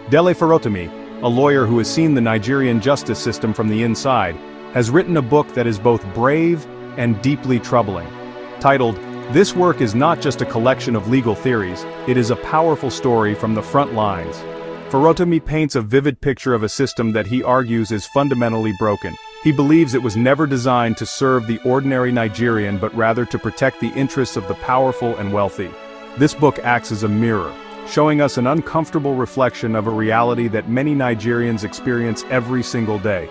Dele Farotimi, a lawyer who has seen the Nigerian justice system from the inside, has written a book that is both brave and deeply troubling. Titled, "This work is not just a collection of legal theories, it is a powerful story from the front lines." Farotimi paints a vivid picture of a system that he argues is fundamentally broken. He believes it was never designed to serve the ordinary Nigerian but rather to protect the interests of the powerful and wealthy. This book acts as a mirror, showing us an uncomfortable reflection of a reality that many Nigerians experience every single day.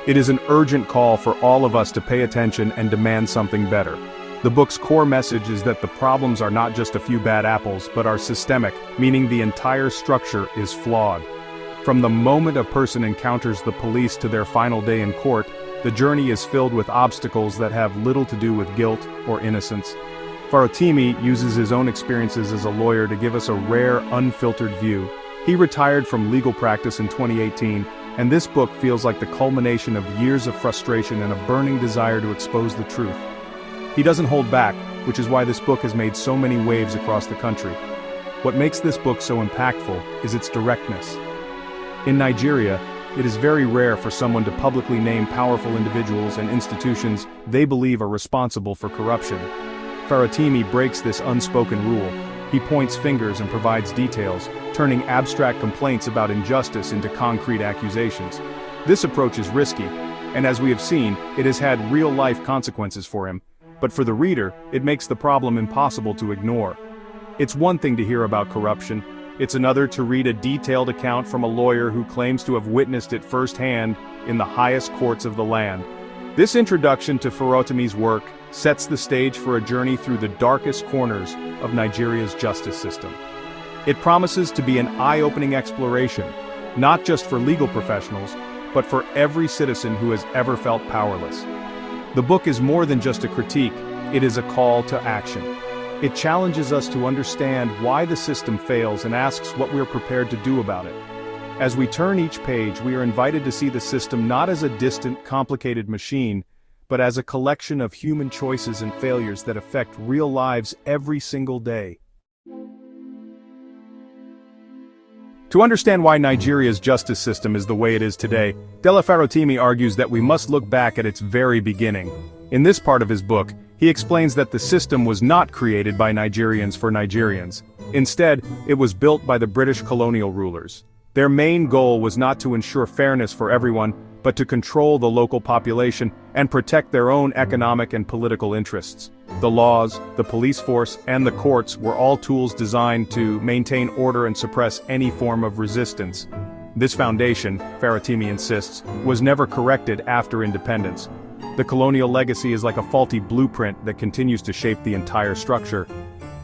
It is an urgent call for all of us to pay attention and demand something better. The book's core message is that the problems are not just a few bad apples but are systemic, meaning the entire structure is flawed. From the moment a person encounters the police to their final day in court, the journey is filled with obstacles that have little to do with guilt or innocence. Farotimi uses his own experiences as a lawyer to give us a rare, unfiltered view. He retired from legal practice in 2018, and this book feels like the culmination of years of frustration and a burning desire to expose the truth. He doesn't hold back, which is why this book has made so many waves across the country. What makes this book so impactful is its directness. In Nigeria, it is very rare for someone to publicly name powerful individuals and institutions they believe are responsible for corruption. Farotimi breaks this unspoken rule. He points fingers and provides details, turning abstract complaints about injustice into concrete accusations. This approach is risky, and as we have seen, it has had real-life consequences for him. But for the reader, it makes the problem impossible to ignore. It's one thing to hear about corruption. It's another to read a detailed account from a lawyer who claims to have witnessed it firsthand in the highest courts of the land. This introduction to Farotimi's work sets the stage for a journey through the darkest corners of Nigeria's justice system. It promises to be an eye-opening exploration, not just for legal professionals, but for every citizen who has ever felt powerless. The book is more than just a critique, it is a call to action. It challenges us to understand why the system fails and asks what we're prepared to do about it. As we turn each page, we are invited to see the system not as a distant, complicated machine, but as a collection of human choices and failures that affect real lives every single day. To understand why Nigeria's justice system is the way it is today, Dele Farotimi argues that we must look back at its very beginning. In this part of his book, he explains that the system was not created by Nigerians for Nigerians. Instead, it was built by the British colonial rulers. Their main goal was not to ensure fairness for everyone, but to control the local population and protect their own economic and political interests. The laws, the police force, and the courts were all tools designed to maintain order and suppress any form of resistance. This foundation, Farotimi insists, was never corrected after independence. The colonial legacy is like a faulty blueprint that continues to shape the entire structure.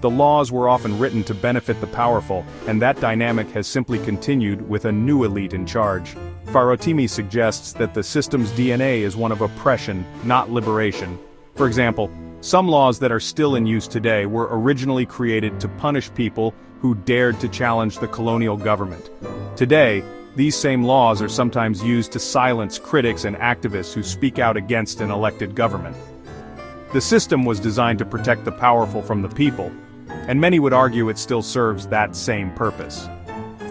The laws were often written to benefit the powerful, and that dynamic has simply continued with a new elite in charge. Farotimi suggests that the system's DNA is one of oppression, not liberation. For example, some laws that are still in use today were originally created to punish people who dared to challenge the colonial government. Today, these same laws are sometimes used to silence critics and activists who speak out against an elected government. The system was designed to protect the powerful from the people, and many would argue it still serves that same purpose.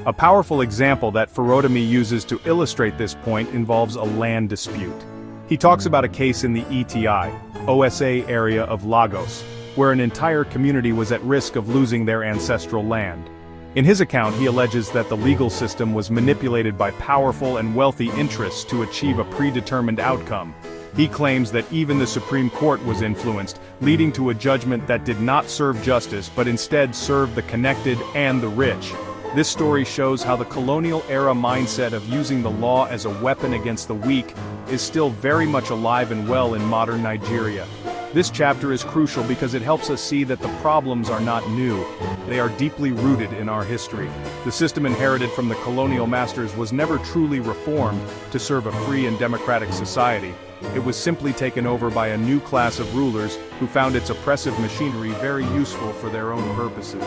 A powerful example that Farotimi uses to illustrate this point involves a land dispute. He talks about a case in the ETI, OSA area of Lagos, where an entire community was at risk of losing their ancestral land. In his account, he alleges that the legal system was manipulated by powerful and wealthy interests to achieve a predetermined outcome. He claims that even the Supreme Court was influenced, leading to a judgment that did not serve justice but instead served the connected and the rich. This story shows how the colonial-era mindset of using the law as a weapon against the weak is still very much alive and well in modern Nigeria. This chapter is crucial because it helps us see that the problems are not new. They are deeply rooted in our history. The system inherited from the colonial masters was never truly reformed to serve a free and democratic society. It was simply taken over by a new class of rulers who found its oppressive machinery very useful for their own purposes.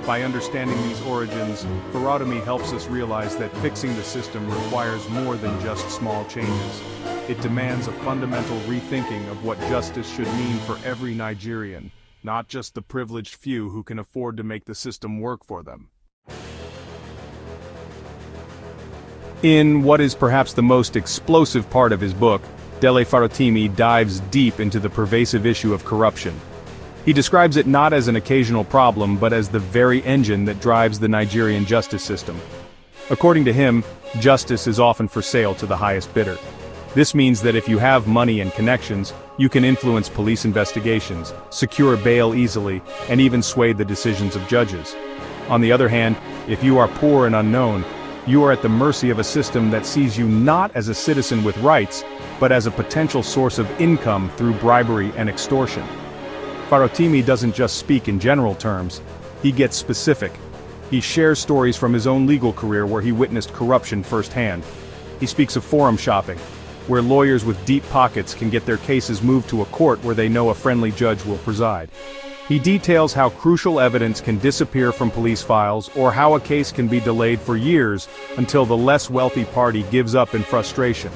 By understanding these origins, Farotimi helps us realize that fixing the system requires more than just small changes. It demands a fundamental rethinking of what justice should mean for every Nigerian, not just the privileged few who can afford to make the system work for them. In what is perhaps the most explosive part of his book, Dele Farotimi dives deep into the pervasive issue of corruption. He describes it not as an occasional problem but as the very engine that drives the Nigerian justice system. According to him, justice is often for sale to the highest bidder. This means that if you have money and connections, you can influence police investigations, secure bail easily, and even sway the decisions of judges. On the other hand, if you are poor and unknown, you are at the mercy of a system that sees you not as a citizen with rights, but as a potential source of income through bribery and extortion. Farotimi doesn't just speak in general terms, he gets specific. He shares stories from his own legal career where he witnessed corruption firsthand. He speaks of forum shopping, where lawyers with deep pockets can get their cases moved to a court where they know a friendly judge will preside. He details how crucial evidence can disappear from police files or how a case can be delayed for years until the less wealthy party gives up in frustration.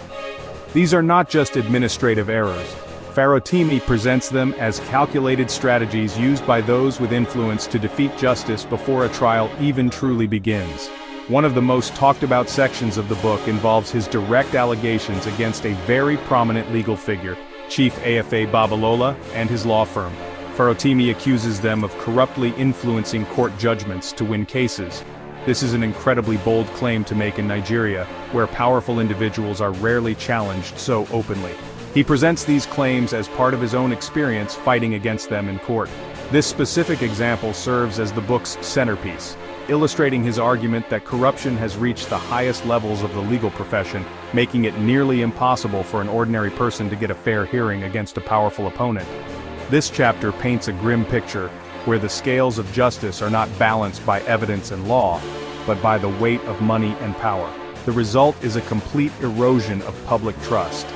These are not just administrative errors. Farotimi presents them as calculated strategies used by those with influence to defeat justice before a trial even truly begins. One of the most talked about sections of the book involves his direct allegations against a very prominent legal figure, Chief Afa Babalola, and his law firm. Farotimi accuses them of corruptly influencing court judgments to win cases. This is an incredibly bold claim to make in Nigeria, where powerful individuals are rarely challenged so openly. He presents these claims as part of his own experience fighting against them in court. This specific example serves as the book's centerpiece, illustrating his argument that corruption has reached the highest levels of the legal profession, making it nearly impossible for an ordinary person to get a fair hearing against a powerful opponent. This chapter paints a grim picture, where the scales of justice are not balanced by evidence and law, but by the weight of money and power. The result is a complete erosion of public trust.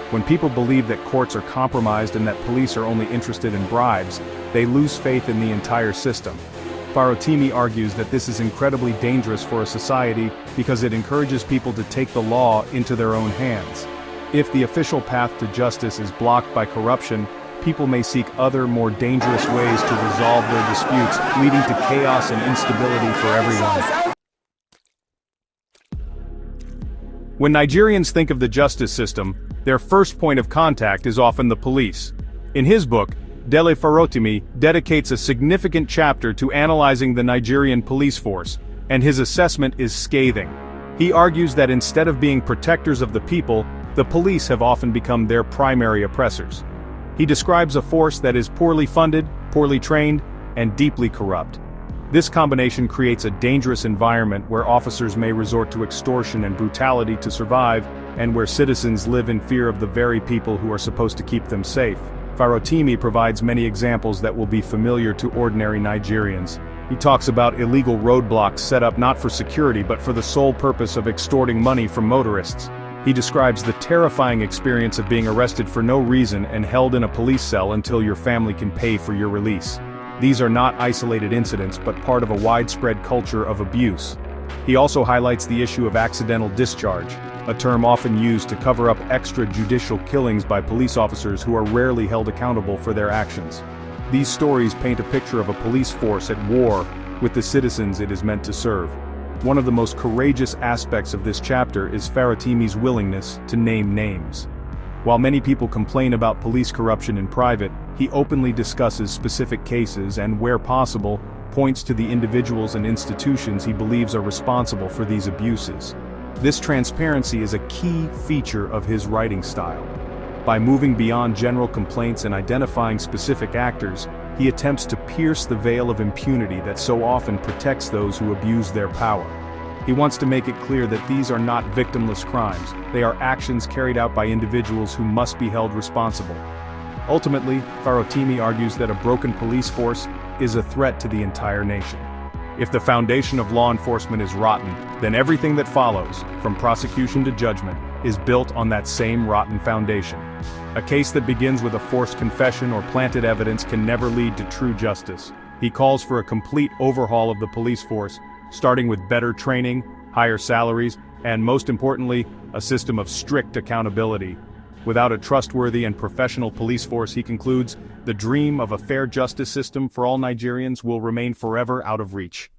When people believe that courts are compromised and that police are only interested in bribes, they lose faith in the entire system. Farotimi argues that this is incredibly dangerous for a society because it encourages people to take the law into their own hands. If the official path to justice is blocked by corruption, people may seek other, more dangerous ways to resolve their disputes, leading to chaos and instability for everyone. When Nigerians think of the justice system, their first point of contact is often the police. In his book, Dele Farotimi dedicates a significant chapter to analyzing the Nigerian police force, and his assessment is scathing. He argues that instead of being protectors of the people, the police have often become their primary oppressors. He describes a force that is poorly funded, poorly trained, and deeply corrupt. This combination creates a dangerous environment where officers may resort to extortion and brutality to survive, and where citizens live in fear of the very people who are supposed to keep them safe. Farotimi provides many examples that will be familiar to ordinary Nigerians. He talks about illegal roadblocks set up not for security but for the sole purpose of extorting money from motorists. He describes the terrifying experience of being arrested for no reason and held in a police cell until your family can pay for your release. These are not isolated incidents but part of a widespread culture of abuse. He also highlights the issue of accidental discharge, a term often used to cover up extrajudicial killings by police officers who are rarely held accountable for their actions. These stories paint a picture of a police force at war with the citizens it is meant to serve. One of the most courageous aspects of this chapter is Farotimi's willingness to name names. While many people complain about police corruption in private, he openly discusses specific cases and, where possible, points to the individuals and institutions he believes are responsible for these abuses. This transparency is a key feature of his writing style. By moving beyond general complaints and identifying specific actors, he attempts to pierce the veil of impunity that so often protects those who abuse their power. He wants to make it clear that these are not victimless crimes, they are actions carried out by individuals who must be held responsible. Ultimately, Farotimi argues that a broken police force is a threat to the entire nation. If the foundation of law enforcement is rotten, then everything that follows, from prosecution to judgment, is built on that same rotten foundation. A case that begins with a forced confession or planted evidence can never lead to true justice. He calls for a complete overhaul of the police force, starting with better training, higher salaries, and most importantly, a system of strict accountability. Without a trustworthy and professional police force, he concludes, the dream of a fair justice system for all Nigerians will remain forever out of reach.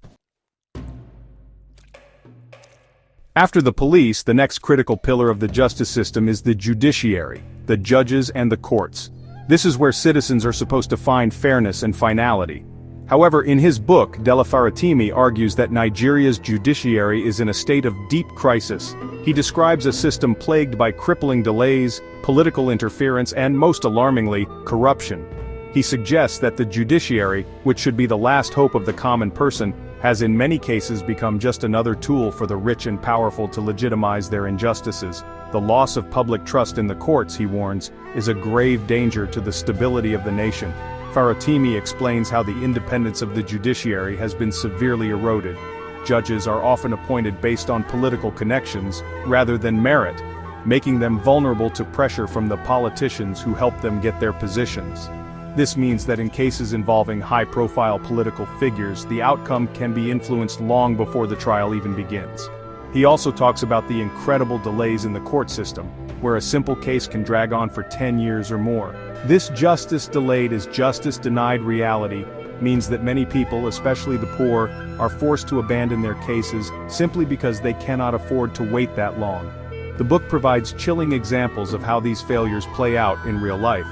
After the police, the next critical pillar of the justice system is the judiciary, the judges and the courts. This is where citizens are supposed to find fairness and finality. However, in his book, Dele Farotimi argues that Nigeria's judiciary is in a state of deep crisis. He describes a system plagued by crippling delays, political interference, and most alarmingly, corruption. He suggests that the judiciary, which should be the last hope of the common person, has in many cases become just another tool for the rich and powerful to legitimize their injustices. The loss of public trust in the courts, he warns, is a grave danger to the stability of the nation. Farotimi explains how the independence of the judiciary has been severely eroded. Judges are often appointed based on political connections, rather than merit, making them vulnerable to pressure from the politicians who help them get their positions. This means that in cases involving high-profile political figures, the outcome can be influenced long before the trial even begins. He also talks about the incredible delays in the court system, where a simple case can drag on for 10 years or more. This justice delayed is justice denied reality means that many people, especially the poor, are forced to abandon their cases simply because they cannot afford to wait that long. The book provides chilling examples of how these failures play out in real life.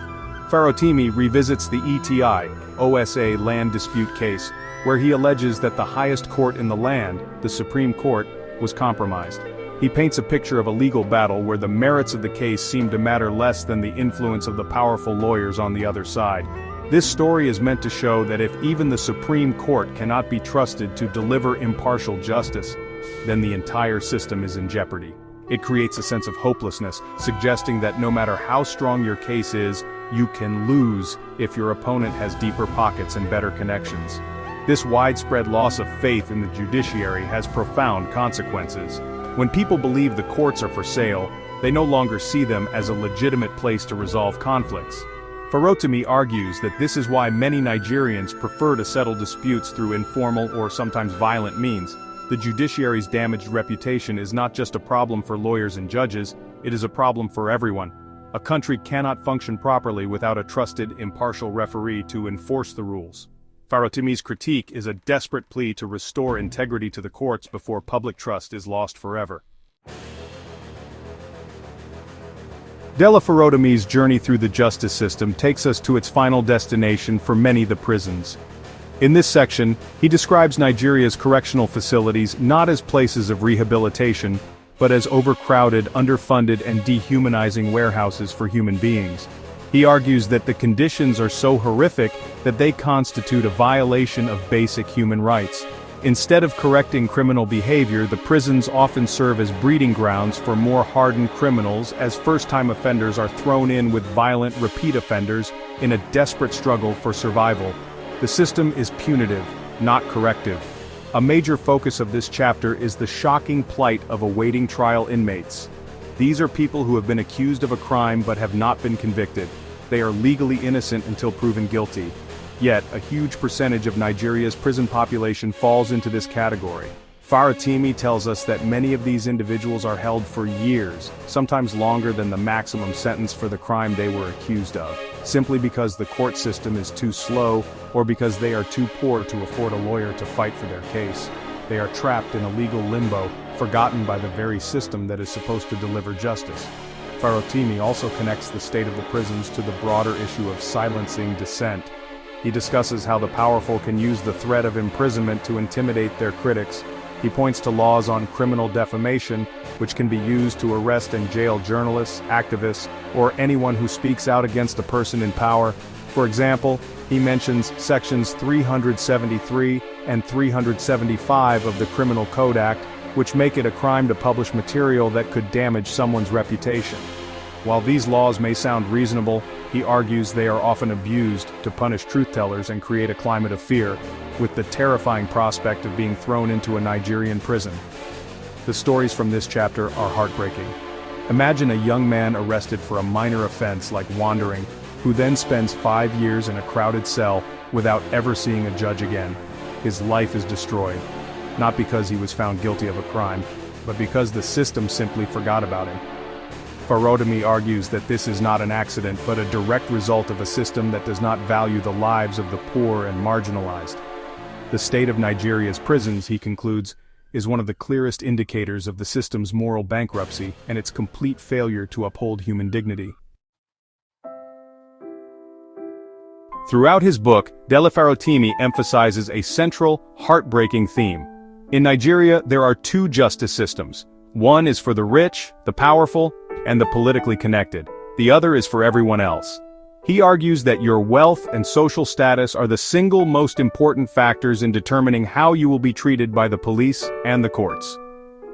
Farotimi revisits the OSA land dispute case, where he alleges that the highest court in the land, the Supreme Court, was compromised. He paints a picture of a legal battle where the merits of the case seem to matter less than the influence of the powerful lawyers on the other side. This story is meant to show that if even the Supreme Court cannot be trusted to deliver impartial justice, then the entire system is in jeopardy. It creates a sense of hopelessness, suggesting that no matter how strong your case is, you can lose if your opponent has deeper pockets and better connections. This widespread loss of faith in the judiciary has profound consequences. When people believe the courts are for sale, they no longer see them as a legitimate place to resolve conflicts. Farotimi argues that this is why many Nigerians prefer to settle disputes through informal or sometimes violent means. The judiciary's damaged reputation is not just a problem for lawyers and judges, it is a problem for everyone. A country cannot function properly without a trusted, impartial referee to enforce the rules. Farotimi's critique is a desperate plea to restore integrity to the courts before public trust is lost forever. Dele Farotimi's journey through the justice system takes us to its final destination, for many, the prisons. In this section, he describes Nigeria's correctional facilities not as places of rehabilitation, but as overcrowded, underfunded, and dehumanizing warehouses for human beings. He argues that the conditions are so horrific that they constitute a violation of basic human rights. Instead of correcting criminal behavior, the prisons often serve as breeding grounds for more hardened criminals, as first-time offenders are thrown in with violent repeat offenders in a desperate struggle for survival. The system is punitive, not corrective. A major focus of this chapter is the shocking plight of awaiting trial inmates. These are people who have been accused of a crime but have not been convicted. They are legally innocent until proven guilty. Yet, a huge percentage of Nigeria's prison population falls into this category. Farotimi tells us that many of these individuals are held for years, sometimes longer than the maximum sentence for the crime they were accused of, simply because the court system is too slow or because they are too poor to afford a lawyer to fight for their case. They are trapped in a legal limbo, forgotten by the very system that is supposed to deliver justice. Farotimi also connects the state of the prisons to the broader issue of silencing dissent. He discusses how the powerful can use the threat of imprisonment to intimidate their critics. He points to laws on criminal defamation, which can be used to arrest and jail journalists, activists, or anyone who speaks out against a person in power. For example, he mentions sections 373 and 375 of the Criminal Code Act, which make it a crime to publish material that could damage someone's reputation. While these laws may sound reasonable, he argues they are often abused to punish truth-tellers and create a climate of fear, with the terrifying prospect of being thrown into a Nigerian prison. The stories from this chapter are heartbreaking. Imagine a young man arrested for a minor offense like wandering, who then spends 5 years in a crowded cell without ever seeing a judge again. His life is destroyed, not because he was found guilty of a crime, but because the system simply forgot about him. Farotimi argues that this is not an accident but a direct result of a system that does not value the lives of the poor and marginalized. The state of Nigeria's prisons, he concludes, is one of the clearest indicators of the system's moral bankruptcy and its complete failure to uphold human dignity. Throughout his book, Dele Farotimi emphasizes a central, heartbreaking theme. In Nigeria, there are two justice systems. One is for the rich, the powerful, and the politically connected. The other is for everyone else. He argues that your wealth and social status are the single most important factors in determining how you will be treated by the police and the courts.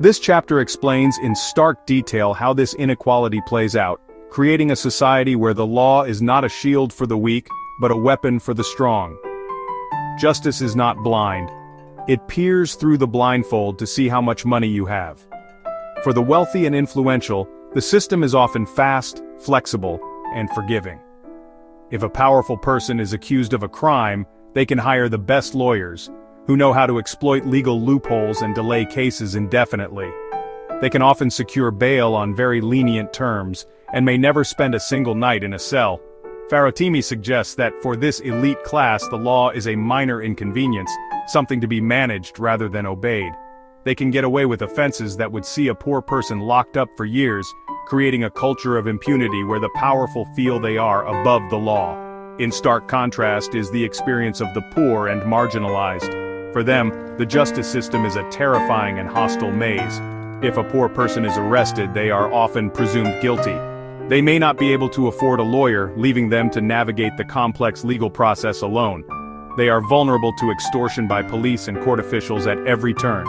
This chapter explains in stark detail how this inequality plays out, creating a society where the law is not a shield for the weak, but a weapon for the strong. Justice is not blind. It peers through the blindfold to see how much money you have. For the wealthy and influential, the system is often fast, flexible, and forgiving. If a powerful person is accused of a crime, they can hire the best lawyers, who know how to exploit legal loopholes and delay cases indefinitely. They can often secure bail on very lenient terms, and may never spend a single night in a cell. Farotimi suggests that for this elite class the law is a minor inconvenience, something to be managed rather than obeyed. They can get away with offenses that would see a poor person locked up for years, creating a culture of impunity where the powerful feel they are above the law. In stark contrast is the experience of the poor and marginalized. For them, the justice system is a terrifying and hostile maze. If a poor person is arrested, they are often presumed guilty. They may not be able to afford a lawyer, leaving them to navigate the complex legal process alone. They are vulnerable to extortion by police and court officials at every turn.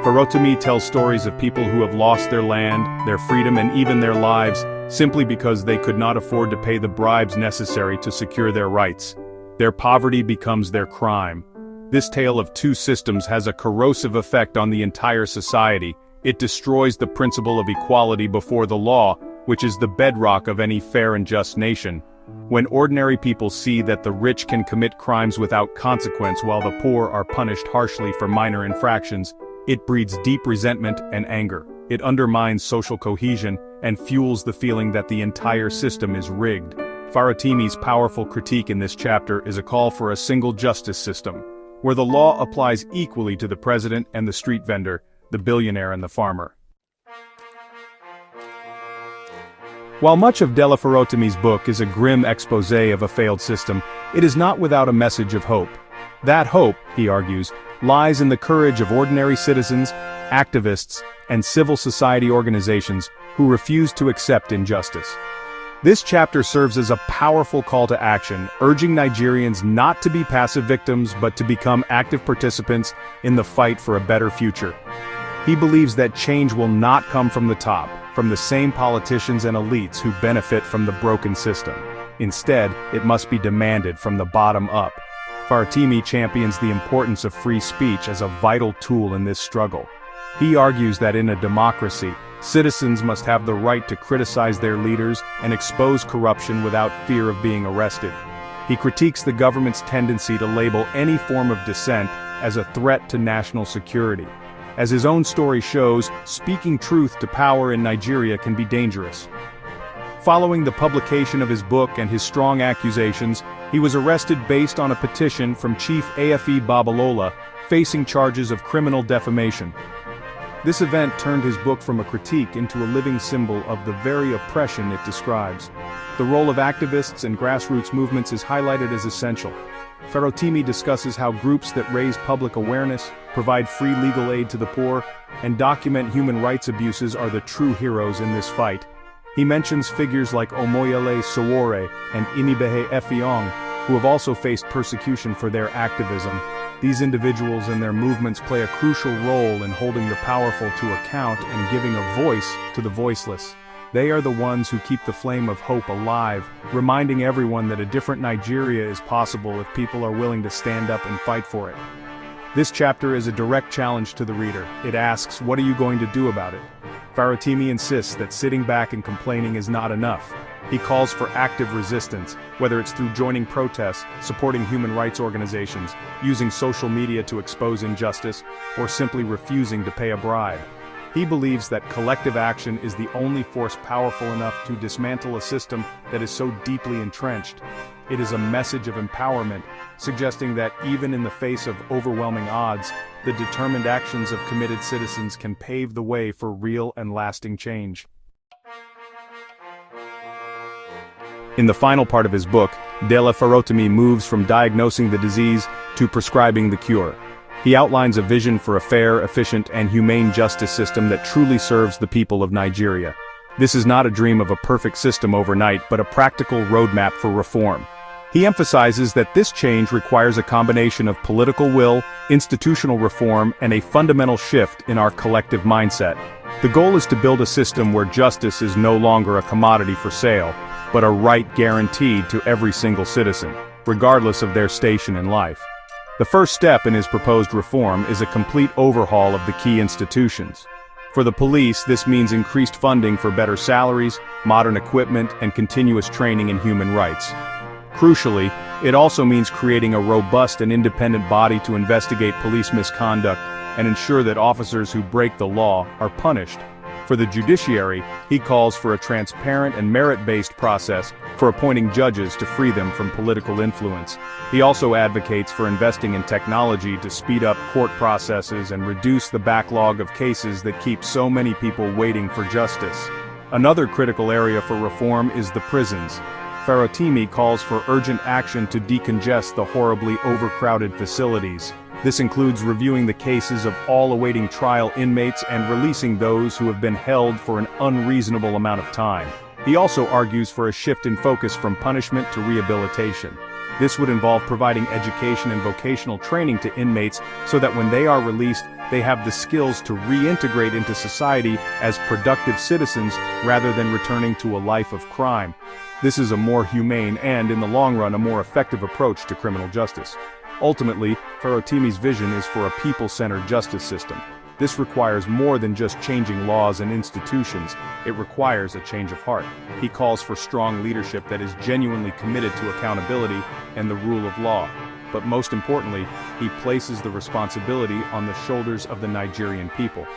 Farotimi tells stories of people who have lost their land, their freedom, and even their lives, simply because they could not afford to pay the bribes necessary to secure their rights. Their poverty becomes their crime. This tale of two systems has a corrosive effect on the entire society. It destroys the principle of equality before the law, which is the bedrock of any fair and just nation. When ordinary people see that the rich can commit crimes without consequence while the poor are punished harshly for minor infractions, it breeds deep resentment and anger. It undermines social cohesion and fuels the feeling that the entire system is rigged. Farotimi's powerful critique in this chapter is a call for a single justice system, where the law applies equally to the president and the street vendor, the billionaire and the farmer. While much of Dele Farotimi's book is a grim exposé of a failed system, it is not without a message of hope. That hope, he argues, lies in the courage of ordinary citizens, activists, and civil society organizations who refuse to accept injustice. This chapter serves as a powerful call to action, urging Nigerians not to be passive victims but to become active participants in the fight for a better future. He believes that change will not come from the top, from the same politicians and elites who benefit from the broken system. Instead, it must be demanded from the bottom up. Farotimi champions the importance of free speech as a vital tool in this struggle. He argues that in a democracy, citizens must have the right to criticize their leaders and expose corruption without fear of being arrested. He critiques the government's tendency to label any form of dissent as a threat to national security. As his own story shows, speaking truth to power in Nigeria can be dangerous. Following the publication of his book and his strong accusations, he was arrested based on a petition from Chief Afe Babalola, facing charges of criminal defamation. This event turned his book from a critique into a living symbol of the very oppression it describes. The role of activists and grassroots movements is highlighted as essential. Farotimi discusses how groups that raise public awareness, provide free legal aid to the poor, and document human rights abuses are the true heroes in this fight. He mentions figures like Omoyele Sowore and Inibehe Effiong, who have also faced persecution for their activism. These individuals and their movements play a crucial role in holding the powerful to account and giving a voice to the voiceless. They are the ones who keep the flame of hope alive, reminding everyone that a different Nigeria is possible if people are willing to stand up and fight for it. This chapter is a direct challenge to the reader. It asks, what are you going to do about it? Farotimi insists that sitting back and complaining is not enough. He calls for active resistance, whether it's through joining protests, supporting human rights organizations, using social media to expose injustice, or simply refusing to pay a bribe. He believes that collective action is the only force powerful enough to dismantle a system that is so deeply entrenched. It is a message of empowerment, suggesting that even in the face of overwhelming odds, the determined actions of committed citizens can pave the way for real and lasting change. In the final part of his book, Dele Farotimi moves from diagnosing the disease to prescribing the cure. He outlines a vision for a fair, efficient, and humane justice system that truly serves the people of Nigeria. This is not a dream of a perfect system overnight, but a practical roadmap for reform. He emphasizes that this change requires a combination of political will, institutional reform, and a fundamental shift in our collective mindset. The goal is to build a system where justice is no longer a commodity for sale, but a right guaranteed to every single citizen, regardless of their station in life. The first step in his proposed reform is a complete overhaul of the key institutions. For the police, this means increased funding for better salaries, modern equipment, and continuous training in human rights. Crucially, it also means creating a robust and independent body to investigate police misconduct and ensure that officers who break the law are punished. For the judiciary, he calls for a transparent and merit-based process for appointing judges to free them from political influence. He also advocates for investing in technology to speed up court processes and reduce the backlog of cases that keep so many people waiting for justice. Another critical area for reform is the prisons. Farotimi calls for urgent action to decongest the horribly overcrowded facilities. This includes reviewing the cases of all awaiting trial inmates and releasing those who have been held for an unreasonable amount of time. He also argues for a shift in focus from punishment to rehabilitation. This would involve providing education and vocational training to inmates so that when they are released, they have the skills to reintegrate into society as productive citizens rather than returning to a life of crime. This is a more humane and, in the long run, a more effective approach to criminal justice. Ultimately, Farotimi's vision is for a people-centered justice system. This requires more than just changing laws and institutions. It requires a change of heart. He calls for strong leadership that is genuinely committed to accountability and the rule of law. But most importantly, he places the responsibility on the shoulders of the Nigerian people.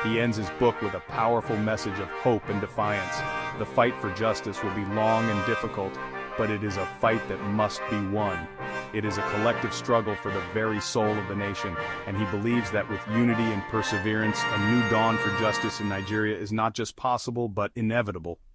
He ends his book with a powerful message of hope and defiance. The fight for justice will be long and difficult, but it is a fight that must be won. It is a collective struggle for the very soul of the nation, and he believes that with unity and perseverance, a new dawn for justice in Nigeria is not just possible but inevitable.